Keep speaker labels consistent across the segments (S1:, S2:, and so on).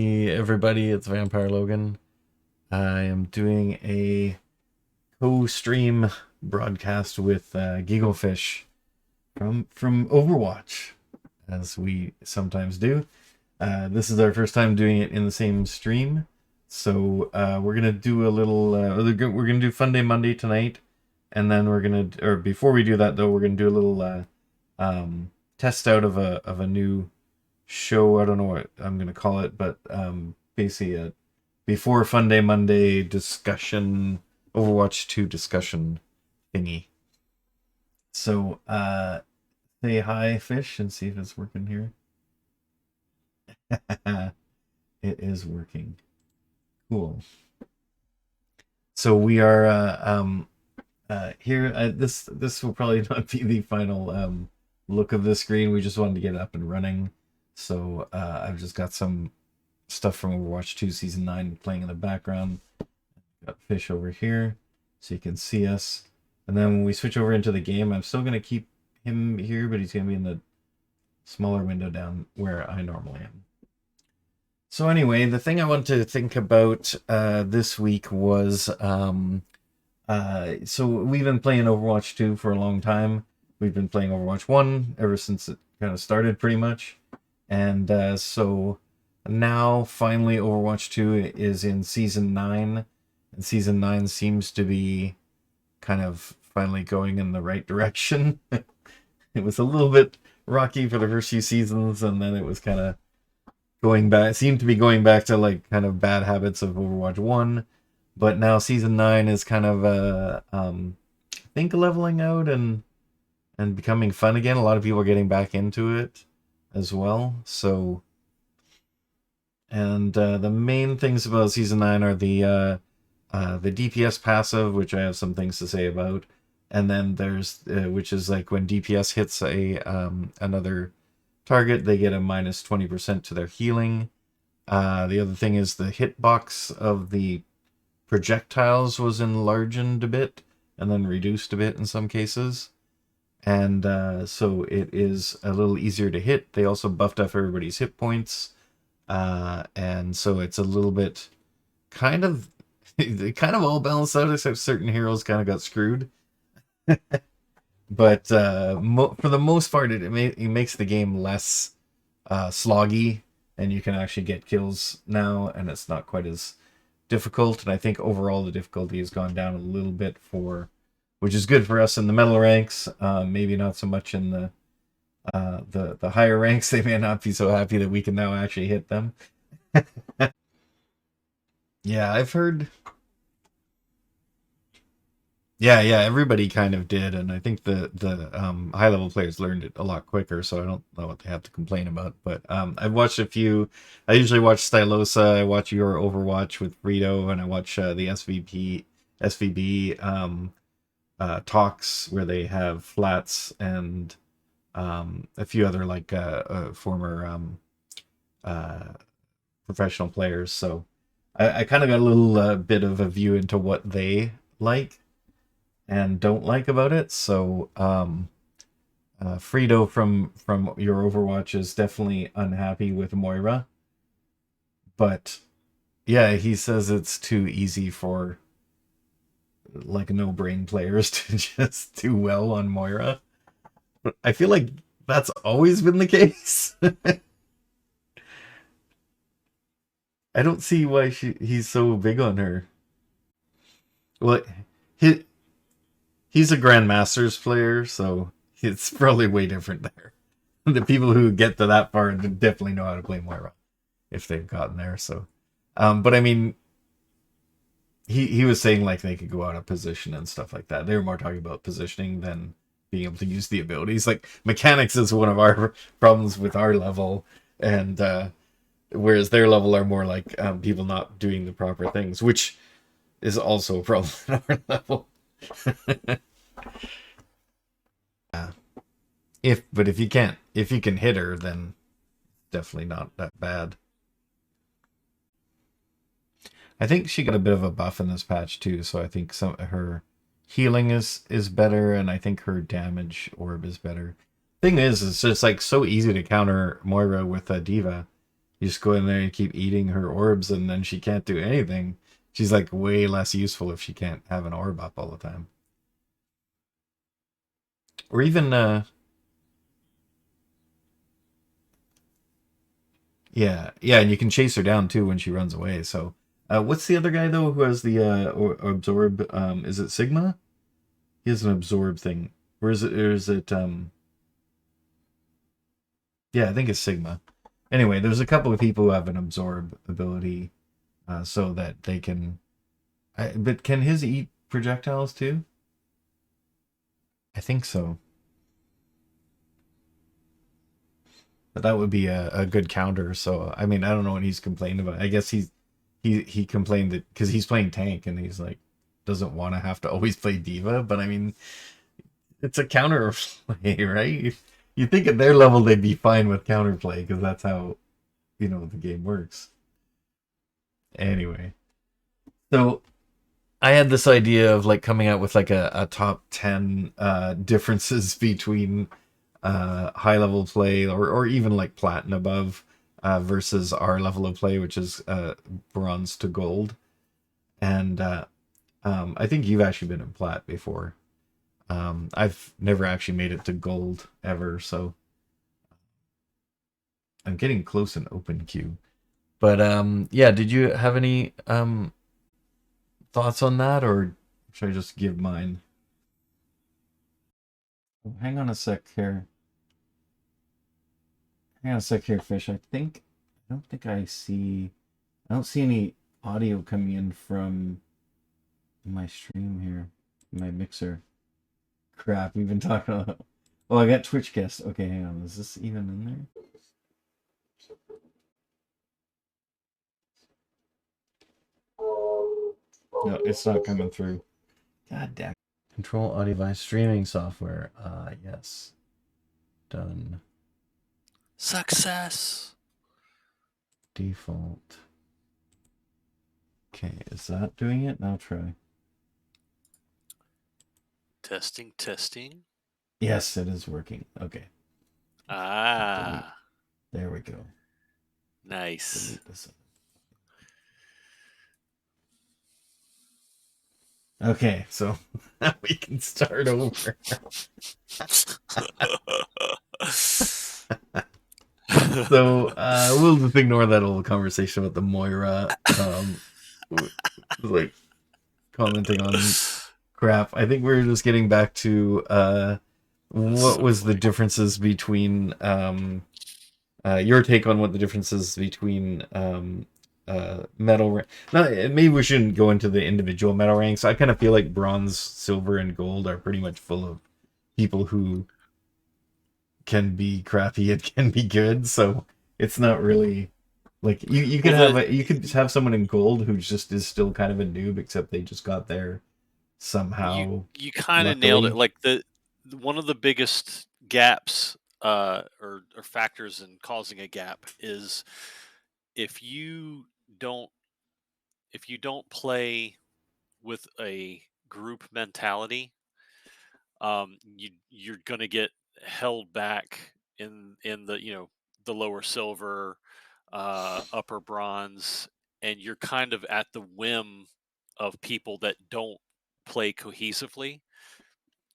S1: Hey everybody, it's Vampire Logan. I am doing a co-stream broadcast with GigglePhish from Overwatch, as we sometimes do. This is our first time doing it in the same stream, so we're gonna do a little. We're gonna do Funday Monday tonight, and then or before we do that though, we're gonna do a little test out of a new show. I don't know what I'm gonna call it, but basically a before Funday Monday discussion, Overwatch 2 discussion thingy. So say hi, Fish, and see if it's working here. It is working. Cool. So we are here. This will probably not be the final look of the screen. We just wanted to get it up and running. So I've just got some stuff from Overwatch 2 Season 9 playing in the background. Got Fish over here so you can see us. And then when we switch over into the game, I'm still going to keep him here, but he's going to be in the smaller window down where I normally am. So anyway, the thing I want to think about this week was, so we've been playing Overwatch 2 for a long time. We've been playing Overwatch 1 ever since it kind of started, pretty much. And so now, finally, Overwatch 2 is in Season 9. And Season 9 seems to be kind of finally going in the right direction. It was a little bit rocky for the first few seasons, and then it was kind of going back, seemed to be going back to like kind of bad habits of Overwatch 1. But now Season 9 is kind of, I think, leveling out and becoming fun again. A lot of people are getting back into it as well. So, and the main things about Season 9 are the DPS passive, which I have some things to say about, and then there's which is like when DPS hits a another target, they get a minus 20% to their healing. The other thing is the hitbox of the projectiles was enlarged a bit and then reduced a bit in some cases. And so it is a little easier to hit. They also buffed up everybody's hit points. And so it's a little bit kind of all balanced out, except certain heroes kind of got screwed. But for the most part, it makes the game less sloggy, and you can actually get kills now, and it's not quite as difficult. And I think overall the difficulty has gone down a little bit which is good for us in the metal ranks. Maybe not so much in the higher ranks. They may not be so happy that we can now actually hit them. Yeah, I've heard. Yeah, everybody kind of did, and I think the high level players learned it a lot quicker, so I don't know what they have to complain about. But I've watched a few. I usually watch Stylosa. I watch your Overwatch with Rito, and I watch the SVB talks where they have Flats and a few other like former professional players. So I kind of got a little bit of a view into what they like and don't like about it. So Frito from your Overwatch is definitely unhappy with Moira, but yeah, he says it's too easy for like no brain players to just do well on Moira. I feel like that's always been the case. I don't see why he's so big on her. Well, he's a Grandmasters player, so it's probably way different there. The people who get to that far definitely know how to play Moira if they've gotten there. So, but I mean, he was saying like they could go out of position and stuff like that. They were more talking about positioning than being able to use the abilities. Like mechanics is one of our problems with our level, and whereas their level are more like people not doing the proper things, which is also a problem at our level. Yeah. If you can hit her, then definitely not that bad. I think she got a bit of a buff in this patch too, so I think her healing is better, and I think her damage orb is better. Thing is, it's just like so easy to counter Moira with a D.Va, You just go in there and keep eating her orbs, and then she can't do anything. She's like way less useful if she can't have an orb up all the time. Or even yeah, yeah, and you can chase her down too when she runs away. So, what's the other guy though who has the absorb? Is it Sigma? He has an absorb thing. Or is it? Or is it? Yeah, I think it's Sigma. Anyway, there's a couple of people who have an absorb ability, so that they can. But can his eat projectiles too? I think so. But that would be a good counter. So I mean, I don't know what he's complaining about. I guess he complained that because he's playing tank and he's like doesn't want to have to always play diva. But I mean, it's a counterplay, right? You think at their level they'd be fine with counterplay because that's how the game works. Anyway, so I had this idea of like coming out with like a top 10 differences between high level play or even like plat and above versus our level of play, which is bronze to gold. And I think you've actually been in plat before. I've never actually made it to gold ever, so I'm getting close in open queue. But yeah, did you have any thoughts on that, or should I just give mine? Oh, hang on a sec here. Hang on a sec here, Fish. I don't think I don't see any audio coming in from my stream here, my mixer. Crap, we've been talking about. Oh, I got Twitch guest. Okay, hang on. Is this even in there? No, it's not coming through. God damn. Control audio device streaming software. Yes. Done.
S2: Success.
S1: Default. Okay, is that doing it? Now try.
S2: Testing, testing.
S1: Yes, it is working. Okay.
S2: Ah.
S1: There we go.
S2: Nice.
S1: Delete this. Okay, so now we can start over. So we'll just ignore that old conversation about the Moira, like commenting on crap. I think we're just getting back to what
S2: so
S1: was the
S2: funny.
S1: differences between your take on what the differences between metal. Maybe we shouldn't go into the individual metal ranks. I kind of feel like bronze, silver, and gold are pretty much full of people who can be crappy and can be good. So it's not really like you could have someone in gold who just is still kind of a noob, except they just got there somehow.
S2: You kind of nailed it.
S1: Luckily.
S2: Like one of the biggest gaps or factors in causing a gap is if you don't play with a group mentality, you're gonna get held back in the the lower silver, upper bronze, and you're kind of at the whim of people that don't play cohesively.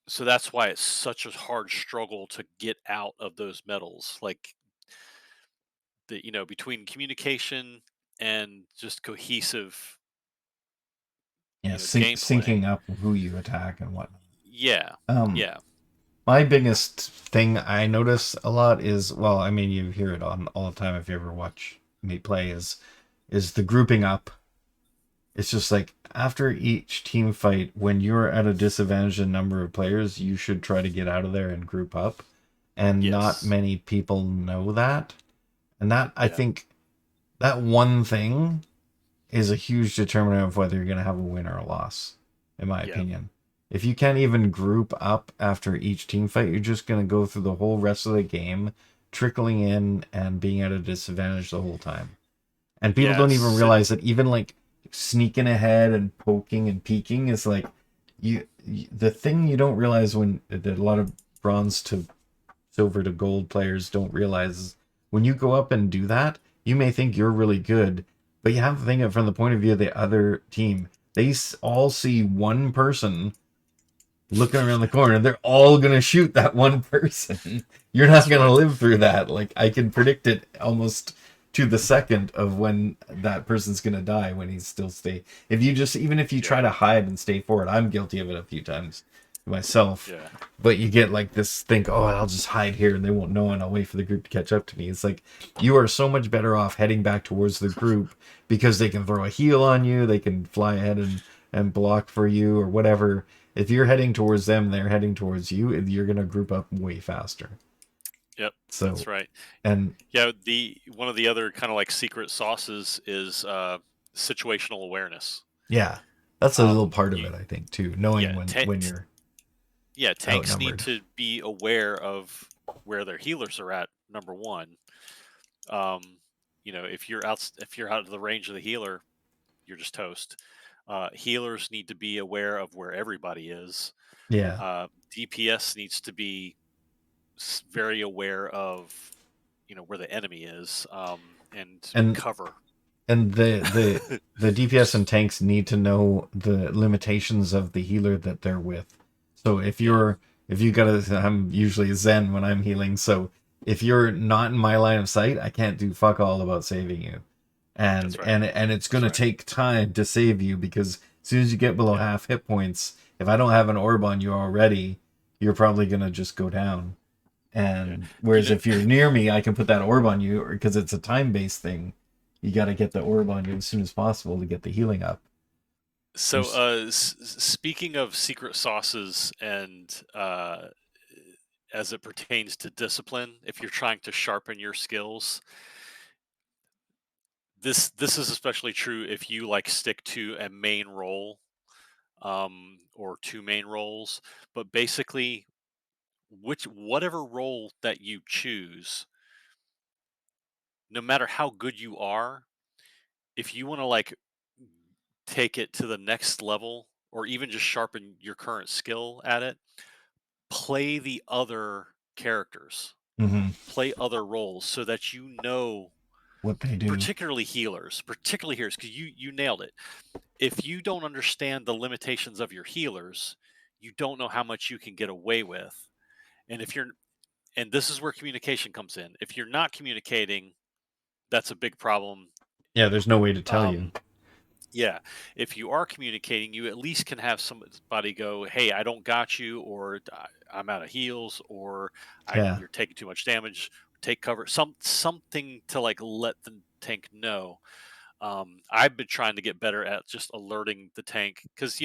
S2: So that's why it's such a hard struggle to get out of those medals. Like between communication and just cohesive,
S1: Yeah,
S2: gameplay.
S1: syncing up who you attack and whatnot.
S2: Yeah,
S1: Um,
S2: yeah,
S1: my biggest thing I notice a lot is, well, I mean, you hear it on all the time if you ever watch me play, is the grouping up. It's just like after each team fight, when you're at a disadvantage in number of players, you should try to get out of there and group up. And not
S2: yes,
S1: many people know that. And that, I
S2: yeah,
S1: think, that one thing is a huge determinant of whether you're going to have a win or a loss, in my
S2: yeah,
S1: opinion. If you can't even group up after each team fight, you're just going to go through the whole rest of the game trickling in and being at a disadvantage the whole time. And people don't even
S2: yes,
S1: realize that even like sneaking ahead and poking and peeking is like the thing you don't realize when that a lot of bronze to silver to gold players don't realize is when you go up and do that, you may think you're really good, but you have to think of it from the point of view of the other team. They all see one person looking around the corner. They're all gonna shoot that one person. You're not
S2: That's
S1: gonna
S2: right.
S1: live through that. Like I can predict it almost to the second of when that person's gonna die when he's still stay. If you just even if you try
S2: Yeah.
S1: to hide and stay forward, I'm guilty of it a few times myself.
S2: Yeah.
S1: But you get like this think, oh, I'll just hide here and they won't know and I'll wait for the group to catch up to me. It's like you are so much better off heading back towards the group because they can throw a heal on you, they can fly ahead and block for you or whatever. If you're heading towards them, they're heading towards you, you're gonna group up way faster.
S2: Yep.
S1: So
S2: That's right.
S1: and
S2: Yeah. The one of the other kind of like secret sauces is situational awareness.
S1: yeah, that's a little part of
S2: You
S1: it, I think, too. Knowing
S2: yeah.
S1: when you're
S2: Yeah. Tanks need
S1: outnumbered.
S2: to be aware of where their healers are at. Number one. Um, if you're out of the range of the healer, you're just toast. Healers need to be aware of where everybody is.
S1: Yeah,
S2: DPS needs to be very aware of where the enemy is, and
S1: and
S2: cover.
S1: and the DPS and tanks need to know the limitations of the healer that they're with. So
S2: Yeah,
S1: if you gotta, I'm usually Zen when I'm healing. So if you're not in my line of sight, I can't do fuck all about saving you.
S2: that's right.
S1: And it's
S2: That's
S1: gonna
S2: right.
S1: take time to save you because as soon as you get below
S2: Yeah,
S1: half hit points, if I don't have an orb on you already, you're probably gonna just go down.
S2: yeah.
S1: And
S2: You
S1: whereas
S2: know,
S1: if you're near me, I can put that orb on you because it's a time based thing. You got to get the orb on you as soon as possible to get the healing up.
S2: so
S1: There's
S2: speaking of secret sauces and as it pertains to discipline, if you're trying to sharpen your skills, this is especially true if you like stick to a main role, or two main roles. But basically, whatever role that you choose, no matter how good you are, if you want to like take it to the next level or even just sharpen your current skill at it, play the other characters,
S1: mm-hmm,
S2: play other roles so that
S1: what they do.
S2: particularly healers, because you nailed it. If you don't understand the limitations of your healers, you don't know how much you can get away with. And if you're and this is where communication comes in. If you're not communicating, that's a big problem.
S1: Yeah, there's no way to tell you.
S2: Um, yeah, if you are communicating, you at least can have somebody go, "Hey, I don't got you," or "I'm out of heals," or
S1: Yeah,
S2: "You're taking too much damage. Take cover." Something to like let the tank know. I've been trying to get better at just alerting the tank because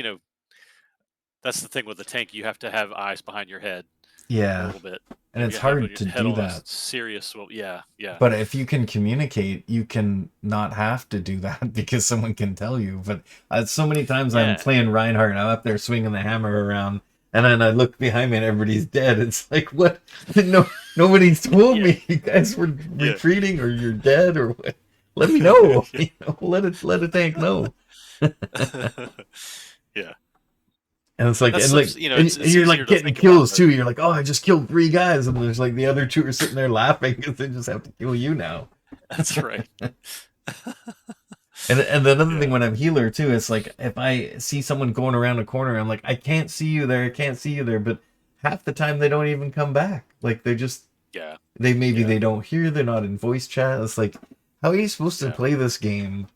S2: that's the thing with the tank. You have to have eyes behind your head a
S1: yeah,
S2: little bit.
S1: and
S2: You
S1: it's
S2: have
S1: hard
S2: your
S1: to
S2: head
S1: do
S2: on a
S1: that.
S2: serious. Well, yeah, yeah,
S1: But if you can communicate, you can not have to do that because someone can tell you. But so many times I'm
S2: yeah,
S1: playing Reinhardt and I'm up there swinging the hammer around, and then I look behind me and everybody's dead. It's like, what? No, nobody's told
S2: yeah,
S1: me you guys were
S2: yeah.
S1: retreating or you're dead or what. Let me know. You know, let a tank know.
S2: Yeah.
S1: And it's like,
S2: That's
S1: and like, and
S2: it's
S1: you're
S2: easier
S1: like
S2: to
S1: getting
S2: think about,
S1: kills
S2: but
S1: too. You're like, oh, I just killed three guys, and there's like the other two are sitting there laughing because they just have to kill you now.
S2: that's right.
S1: And the other thing
S2: Yeah.
S1: when I'm healer too, it's like if I see someone going around a corner, I'm like, I can't see you there, I can't see you there. But half the time they don't even come back. Like they just
S2: Yeah.
S1: they maybe
S2: Yeah.
S1: they don't hear, they're not in voice chat. It's like, how are you supposed to
S2: Yeah.
S1: play this game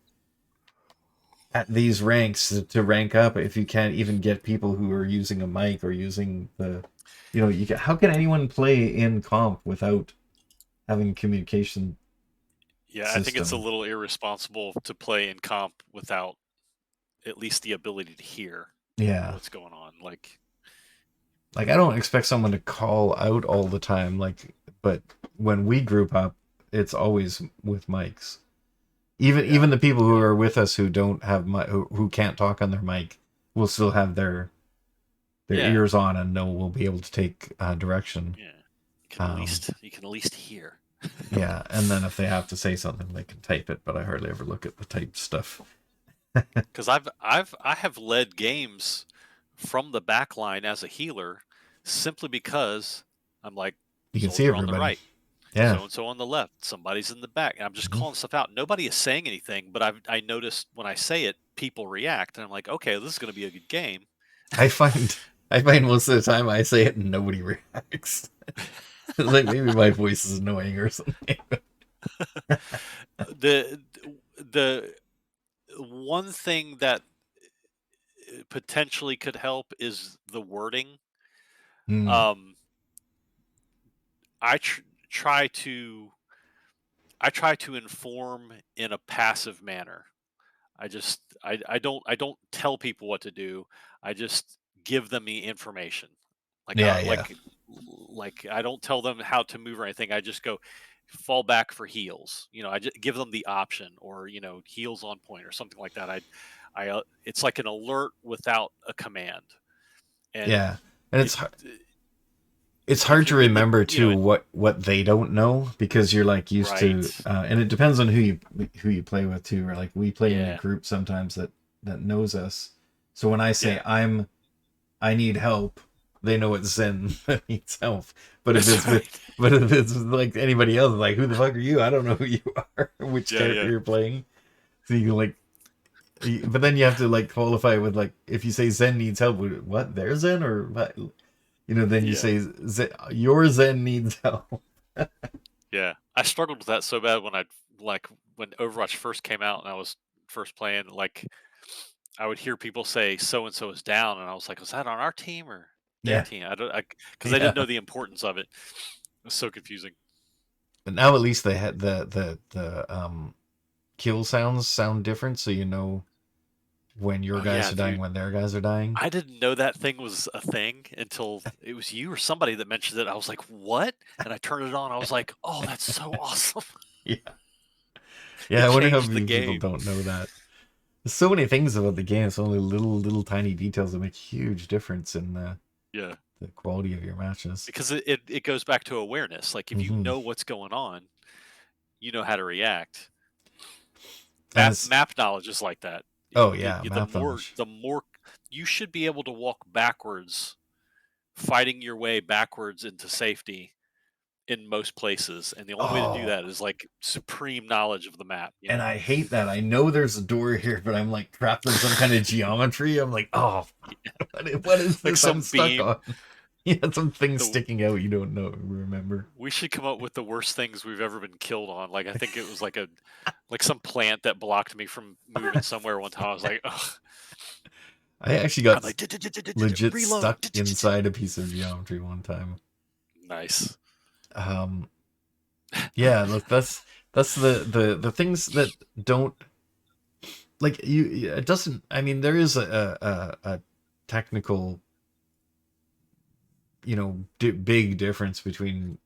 S1: at these ranks to rank up if you can't even get people who are using a mic or using the you can, how can anyone play in comp without having a communication
S2: Yeah, I think it's a
S1: system?
S2: little irresponsible to play in comp without at least the ability to hear
S1: Yeah.
S2: what's going on. Like,
S1: Like I don't expect someone to call out all the time, like, but when we group up, it's always with mics.
S2: yeah.
S1: Even the people who
S2: Yeah.
S1: are with us who don't have who can't talk on their mic will still have their
S2: Yeah.
S1: ears on and know will be able to take direction.
S2: Yeah.
S1: Um,
S2: You can at least hear.
S1: yeah, and then if they have to say something, they can type it. But I hardly ever look at the typed stuff.
S2: Because I have led games from the back line as a healer simply because I'm like,
S1: You can see
S2: soldier on the
S1: everybody.
S2: right.
S1: Yeah.
S2: so and so on the left, somebody's in the back. And I'm just
S1: Mhm.
S2: calling stuff out. Nobody is saying anything, but I noticed when I say it, people react, and I'm like, okay, this is going to be a good game.
S1: I find I find most of the time I say it and nobody reacts. It's like maybe my voice is annoying or something.
S2: The the one thing that potentially could help is the wording.
S1: Mm,
S2: Um, I try to I try to inform in a passive manner. I don't tell people what to do. I just give them the information. Like
S1: yeah, yeah,
S2: I don't tell them how to move or anything. I just go fall back for heals. I just give them the option, or heals on point or something like that. It's like an alert without a command. And
S1: yeah. And
S2: if
S1: it's
S2: if
S1: hard to
S2: you're in the
S1: remember too what they don't know because you're like used
S2: right,
S1: to, and it depends on who you play with too. Or like we play in a
S2: yeah,
S1: group sometimes that knows us. So when I say
S2: yeah,
S1: I need help, they know it's Zen that needs help. But if
S2: that's
S1: it's with
S2: right.
S1: but if it's like anybody else, like who the fuck are you? I don't know who you are, which
S2: Yeah,
S1: character
S2: yeah,
S1: you're playing. So you like, but then you have to like qualify with like if you say Zen needs help, what they're Zen or what? Then you
S2: yeah.
S1: say your Zen needs help.
S2: Yeah, I struggled with that so bad when Overwatch first came out and I was first playing. Like, I would hear people say so and so is down, and I was like, "Was that on our team or their
S1: Yeah,
S2: team?" I don't, because I didn't
S1: yeah.
S2: know the importance of it. It was so confusing.
S1: But now at least they had the kill sounds sound different, so you know when your
S2: Oh
S1: guys
S2: yeah,
S1: are dying,
S2: dude,
S1: when their guys are dying.
S2: I didn't know that thing was a thing until it was you or somebody that mentioned it. I was like, "What?" And I turned it on. I was like, "Oh, that's so awesome!"
S1: Yeah, yeah.
S2: It
S1: I wonder how
S2: changed the
S1: many people
S2: game.
S1: don't know that. There's so many things about the game. So many little tiny details that make huge difference in
S2: Yeah,
S1: the quality of your matches.
S2: because it goes back to awareness. Like, if you
S1: Hmm.
S2: know what's going on, you know how to react.
S1: And
S2: Map
S1: it's
S2: map knowledge is like that.
S1: oh yeah, map knowledge.
S2: The more you should be able to walk backwards, fighting your way backwards into safety in most places, and the only way to do
S1: Oh,
S2: that is like supreme knowledge of the map.
S1: and I hate that. I know there's a door here, but I'm like trapped in some kind of geometry. I'm like, oh, what is
S2: Like
S1: this I'm
S2: some
S1: stuck
S2: beam.
S1: on? Yeah, some thing
S2: The
S1: sticking out you don't know remember.
S2: We should come up with the worst things we've ever been killed on. Like, I think it was like some plant that blocked me from moving somewhere one time. I was like, ugh.
S1: I actually
S2: I'm
S1: got
S2: like,
S1: legit
S2: reload.
S1: stuck inside a piece of geometry one time.
S2: Nice.
S1: Um, yeah, look, that's the things that don't like you. It doesn't. I mean, there is a technical, big difference between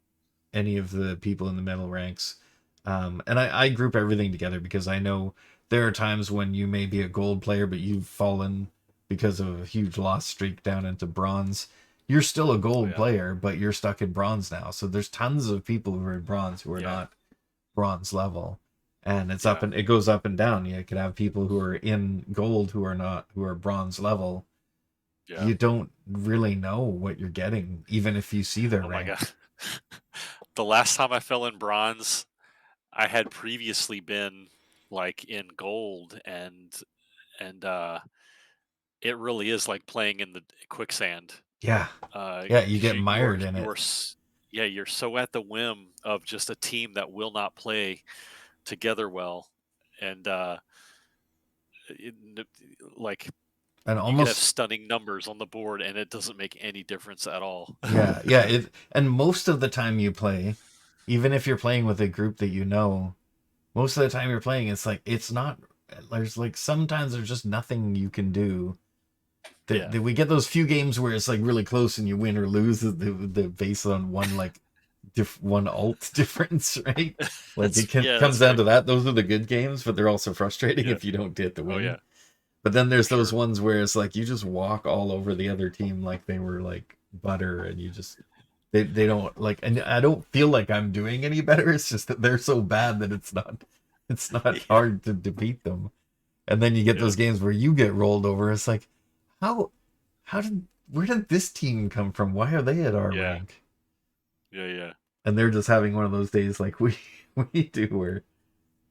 S1: any of the people in the middle ranks. And I group everything together because I know there are times when you may be a gold player, but you've fallen because of a huge loss streak down into bronze. You're still a
S2: Oh
S1: gold
S2: yeah.
S1: player, but you're stuck in bronze now. So there's tons of people who are in bronze who are
S2: Yeah.
S1: not bronze level. And
S2: Yeah.
S1: it goes up and down. You could have people who are in gold who are bronze level.
S2: Yeah.
S1: You don't really know what you're getting, even if you see their
S2: Oh my
S1: rank.
S2: god. The last time I fell in bronze, I had previously been like in gold, and it really is like playing in the quicksand.
S1: Yeah. Yeah, you
S2: 'Cause
S1: get mired in it.
S2: yeah, you're so at the whim of just a team that will not play together well, and it, like
S1: And
S2: you could have
S1: almost
S2: stunning numbers on the board, and it doesn't make any difference at all.
S1: yeah, and most of the time you play, even if you're playing with a group that you know, most of the time you're playing, it's like it's not. There's like sometimes there's just nothing you can do.
S2: Yeah,
S1: We get those few games where it's like really close and you win or lose the based on one like one alt difference, right? Like comes
S2: that's
S1: down
S2: right.
S1: to that. Those are the good games, but they're also frustrating
S2: Yeah.
S1: if you don't get the
S2: Oh
S1: win.
S2: yeah,
S1: But then
S2: for
S1: there's those
S2: sure.
S1: ones where it's like you just walk all over the other team like they were like butter, and you just they don't like, and I don't feel like I'm doing any better. It's just that they're so bad that it's not
S2: Yeah,
S1: hard to defeat them. And then you get
S2: yeah,
S1: those games where you get rolled over. It's like how how did where did this team come from? Why are they at our
S2: yeah,
S1: rank?
S2: yeah, yeah.
S1: and they're just having one of those days like we do, where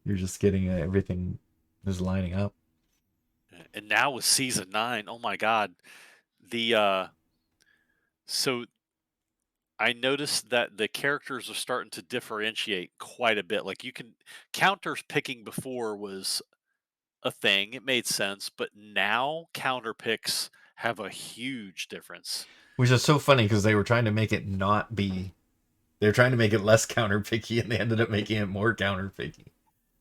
S1: you're just getting everything is lining up.
S2: And now with season 9, oh my god, the so I noticed that the characters are starting to differentiate quite a bit. Like you can counters picking before was a thing, it made sense, but now counter picks have a huge difference.
S1: Which is so funny because they were trying to make it not be. They're trying to make it less counter picky, and they ended up making it more counter picky.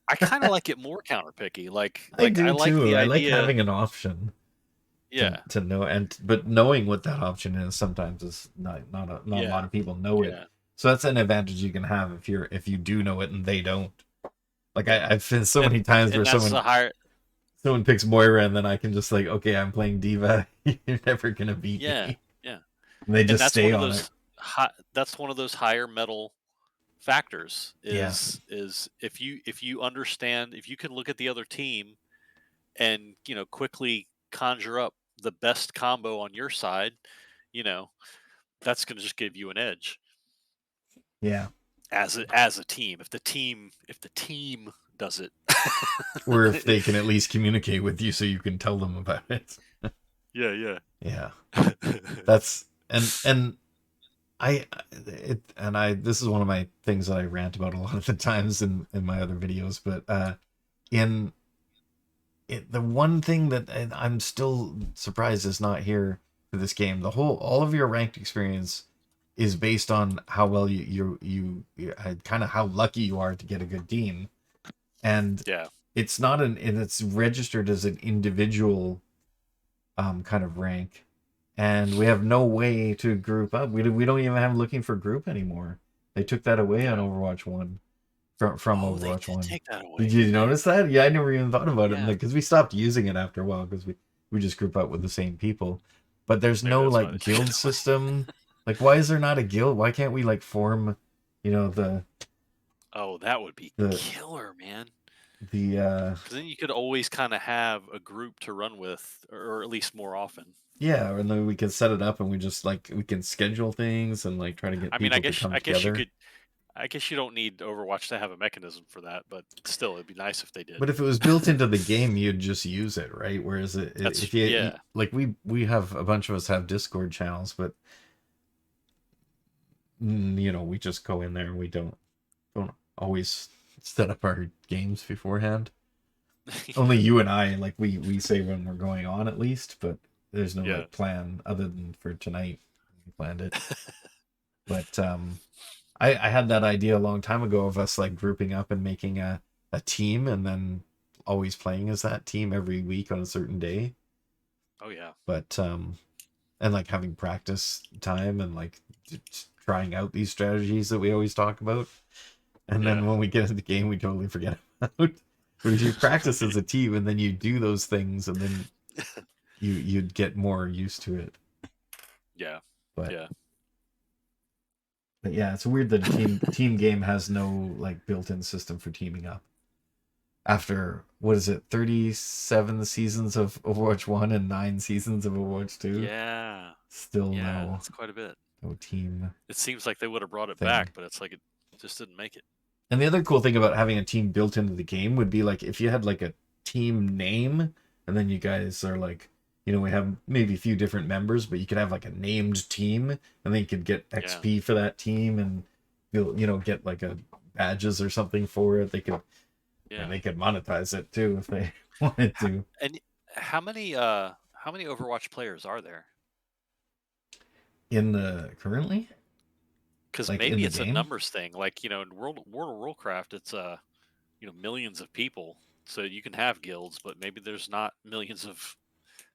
S2: I kind of like it more counter picky.
S1: I
S2: I
S1: do
S2: like the
S1: too. I like
S2: idea.
S1: having an option
S2: Yeah,
S1: to know, and but knowing what that option is sometimes is not a lot
S2: yeah,
S1: of people know it.
S2: yeah,
S1: So that's an advantage you can have if you do know it and they don't. Like
S2: yeah.
S1: I've seen so many times where
S2: And that's the higher.
S1: someone picks Moira, and then I can just like, okay, I'm playing Diva. You're never gonna beat
S2: Yeah,
S1: me.
S2: yeah.
S1: And they
S2: And
S1: just
S2: that's
S1: stay
S2: one of
S1: on it.
S2: those that's one of those higher metal factors
S1: Yeah.
S2: is if you understand, if you can look at the other team and quickly conjure up the best combo on your side, you know that's going to just give you an edge
S1: Yeah.
S2: as a team. If the team does it.
S1: Or if they can at least communicate with you so you can tell them about it.
S2: Yeah, yeah.
S1: Yeah. That's and I this is one of my things that I rant about a lot of the times in my other videos, but in the one thing that I'm still surprised is not here for this game. All of your ranked experience is based on how well you kind of how lucky you are to get a good team, and
S2: Yeah,
S1: it's not and it's registered as an individual kind of rank, and we have no way to group up. We don't even have looking for group anymore. They took that away on
S2: yeah.
S1: Overwatch 1 from
S2: Oh, they
S1: Overwatch
S2: did
S1: 1.
S2: take that
S1: Did
S2: away,
S1: you
S2: didn't they?
S1: notice that? Yeah, I never even thought about it
S2: Yeah,
S1: because we stopped using it after a while because we just group up with the same people. But there's
S2: maybe
S1: no
S2: that's why they
S1: like
S2: took
S1: guild
S2: it away.
S1: system. Like, why is there not a guild? Why can't we like form, the
S2: Oh, that would be
S1: the
S2: killer, man.
S1: the
S2: Because then you could always kind of have a group to run with, or at least more often.
S1: yeah, and then we can set it up and we just like we can schedule things and like try to get
S2: I mean, I
S1: people to
S2: guess
S1: come
S2: I guess you
S1: together.
S2: could. I guess you don't need Overwatch to have a mechanism for that, but still, it'd be nice if they did.
S1: But if it was built into the game, you'd just use it, right? Whereas
S2: That's
S1: if you
S2: yeah,
S1: like we have a bunch of us have Discord channels, but we just go in there and we don't always set up our games beforehand. Only you and I like we say when we're going on at least, but there's no
S2: yeah,
S1: like plan other than for tonight. We planned it, but I had that idea a long time ago of us like grouping up and making a team and then always playing as that team every week on a certain day.
S2: oh yeah,
S1: But and like having practice time and like trying out these strategies that we always talk about. And
S2: yeah,
S1: then when we get into the game, we totally forget about. But if you practice as a team and then you do those things, and then you'd get more used to it.
S2: yeah,
S1: But
S2: yeah.
S1: but yeah, it's weird that a team game has no like built-in system for teaming up. After what is it, 37 seasons of Overwatch 1 and 9 seasons of Overwatch 2,
S2: Yeah,
S1: still
S2: yeah,
S1: no
S2: that's quite a bit.
S1: team
S2: It seems like they would have brought it back,
S1: thing.
S2: but it's like it just didn't make it.
S1: And the other cool thing about having a team built into the game would be like if you had like a team name, and then you guys are like, we have maybe a few different members, but you could have like a named team, and then you could get
S2: Yeah,
S1: XP for that team and get like a badges or something for it.
S2: yeah.
S1: They could monetize it too if they wanted
S2: Ho-
S1: to.
S2: And how many Overwatch players are there?
S1: In the currently,
S2: Because
S1: like in
S2: maybe
S1: the
S2: it's a
S1: game,
S2: numbers thing. Like in World of Warcraft, it's millions of people, so you can have guilds, but maybe there's not millions of.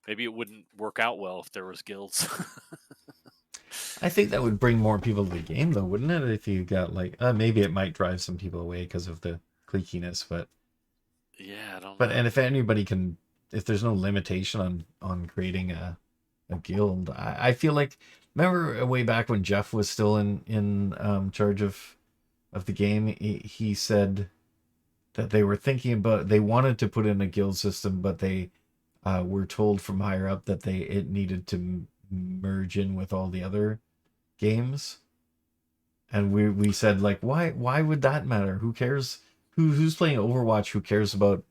S2: Maybe it wouldn't work out well if there was guilds.
S1: I think that would bring more people to the game though, wouldn't it? If you got like, maybe it might drive some people away because of the cliquiness, but
S2: Yeah, I don't
S1: and
S2: know.
S1: if anybody can, if there's no limitation on creating a guild, I feel like remember way back when Jeff was still in charge of the game, he said that they were thinking about they wanted to put in a guild system, but they were told from higher up that it needed to merge in with all the other games, And we said like, why would that matter? Who cares? Who's playing Overwatch? Who cares about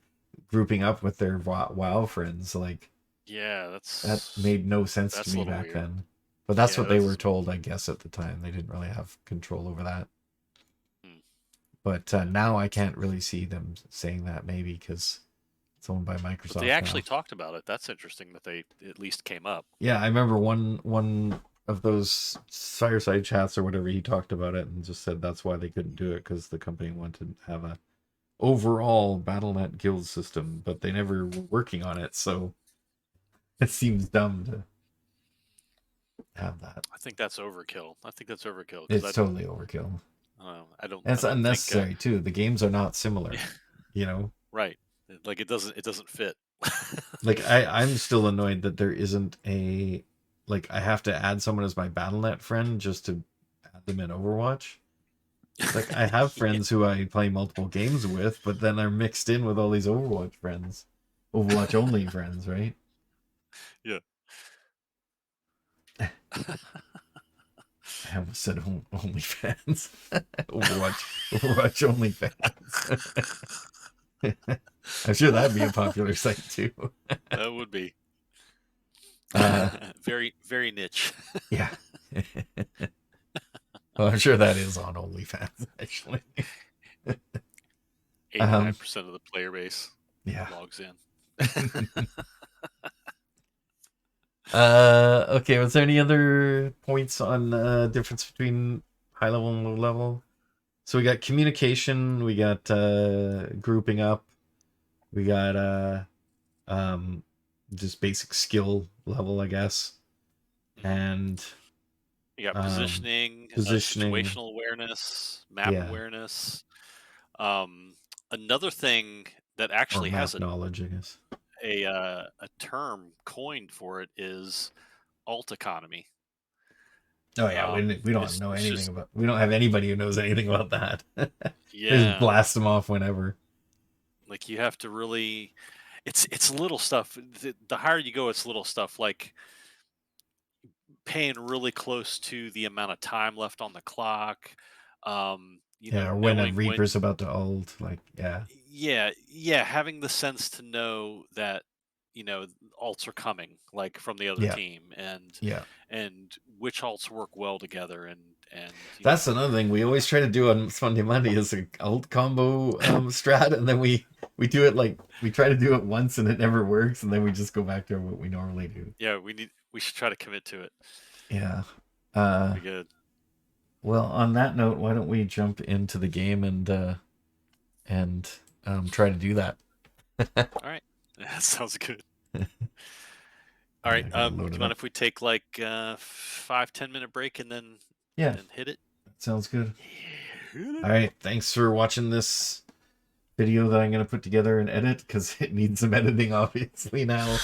S1: grouping up with their WoW friends? Like
S2: Yeah,
S1: that made no sense to
S2: that's a
S1: me
S2: little
S1: back
S2: weird.
S1: then. But that's
S2: Yeah,
S1: what they were
S2: that's
S1: told, I guess, at the time. They didn't really have control over that.
S2: hmm,
S1: But now I can't really see them saying that maybe because it's owned by
S2: but they
S1: Microsoft
S2: actually
S1: now.
S2: talked about it. That's interesting that they at least came up.
S1: Yeah, I remember one of those fireside chats or whatever. He talked about it and just said that's why they couldn't do it because the company wanted to have a overall BattleNet guild system, but they never were working on it. So it seems dumb to have that.
S2: I think that's overkill. I think that's overkill because
S1: It's totally overkill. And
S2: I
S1: it's
S2: don't think
S1: unnecessary too. The games are not
S2: yeah,
S1: similar, you know.
S2: right. Like it doesn't fit.
S1: Like I'm still annoyed that there isn't a like I have to add someone as my BattleNet friend just to add them in Overwatch. It's like I have
S2: Yeah,
S1: friends who I play multiple games with, but then they're mixed in with all these Overwatch friends. Overwatch only friends, right?
S2: yeah.
S1: I almost said only fans. Overwatch only fans. I'm sure that'd be a popular site too.
S2: That would be
S1: Uh,
S2: very niche.
S1: yeah. Well, I'm sure that is on OnlyFans actually.
S2: 89%
S1: Um,
S2: of the player base
S1: yeah.
S2: logs in.
S1: Okay, was there any other points on difference between high level and low level? So we got communication, we got grouping up, we got um just basic skill level, I guess,
S2: Mhm.
S1: and
S2: You got
S1: um
S2: positioning,
S1: positioning,
S2: situational awareness, map
S1: yeah,
S2: awareness. Um, Another thing that
S1: or
S2: actually has
S1: map knowledge, I guess.
S2: a term coined for it is alt economy.
S1: Oh yeah, we don't know
S2: It's
S1: anything
S2: just
S1: about. We don't have anybody who knows anything about that. They just
S2: yeah,
S1: blast them off whenever.
S2: like you have to really. It's little stuff. The higher you go, it's little stuff like paying really close to the amount of time left on the clock.
S1: Yeah, or when a
S2: Knowing
S1: Reaper's
S2: when.
S1: about to ult, like yeah,
S2: Yeah, having the sense to know that alts are coming, like from the other
S1: yeah,
S2: team,
S1: yeah.
S2: and which alts work well together, and
S1: That's another thing we always try to do on Funday Monday is a ult combo strat, and then we do it like we try to do it once and it never works, and then we just go back to what we normally do.
S2: yeah, we should try to commit to it.
S1: Yeah.
S2: That'd
S1: Uh,
S2: be good.
S1: well, on that note, why don't we jump into the game and try to do that?
S2: All right, that sounds good. All
S1: Yeah,
S2: right,
S1: I gotta
S2: do
S1: load
S2: you
S1: it
S2: mind
S1: up.
S2: if we take like 5-10 minute break and
S1: Yeah,
S2: then hit it?
S1: that sounds good.
S2: Hit it.
S1: All right, thanks for watching this video that I'm gonna put together and edit because it needs some editing, obviously now.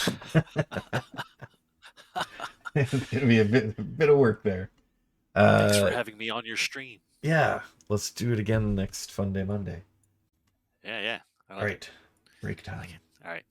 S1: It's gonna be a bit of work there.
S2: Thanks for
S1: Uh,
S2: having me on your stream.
S1: yeah, let's do it again next Funday Monday.
S2: Yeah, I
S1: All
S2: like it.
S1: right, break
S2: I like
S1: time.
S2: it. All right.